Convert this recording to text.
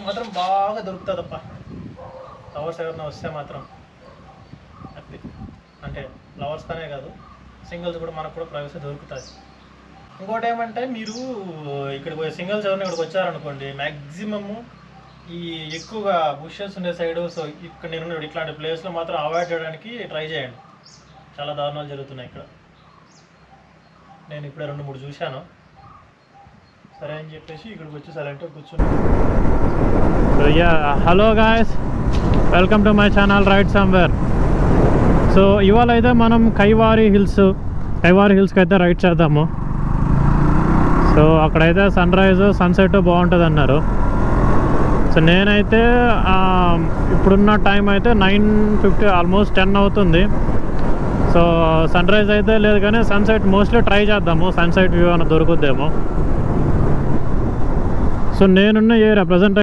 మాత్రం బాగా దొరుకుతుందప్ప. లవర్స్ ఎవరైనా వస్తే మాత్రం అంటే లవర్స్ తనే కాదు, సింగిల్స్ కూడా మనకు కూడా ప్రైవసీ దొరుకుతుంది. ఇంకోటి ఏమంటే మీరు ఇక్కడికి సింగిల్స్ ఎవరైనా ఇక్కడికి వచ్చారనుకోండి, మ్యాక్సిమము ఈ ఎక్కువగా బుషెస్ ఉండే సైడు, సో ఇక్కడ నేను ఇట్లాంటి ప్లేస్లో మాత్రం అవాయిడ్ చేయడానికి ట్రై చేయండి. చాలా దారుణాలు జరుగుతున్నాయి ఇక్కడ. నేను ఇప్పుడే 2-3 చూశాను. సరే అని చెప్పేసి ఇక్కడికి వచ్చి సైలెంట్గా కూర్చున్నాను. Hello guys, welcome to my channel right somewhere. So ఇవాళ అయితే మనం కైవారి హిల్స్కి అయితే రైడ్ చేద్దాము. సో అక్కడైతే సన్ రైజ్ సన్సెట్ బాగుంటుంది అన్నారు. సో నేనైతే ఇప్పుడున్న టైం అయితే 9:50, ఆల్మోస్ట్ 10 అవుతుంది. సో సన్ రైజ్ అయితే లేదు కానీ సన్సెట్ మోస్ట్లీ ట్రై చేద్దాము. సన్సెట్ వ్యూ అని దొరుకుద్దేమో. సో నేనున్న ఏరియా ప్రజెంట్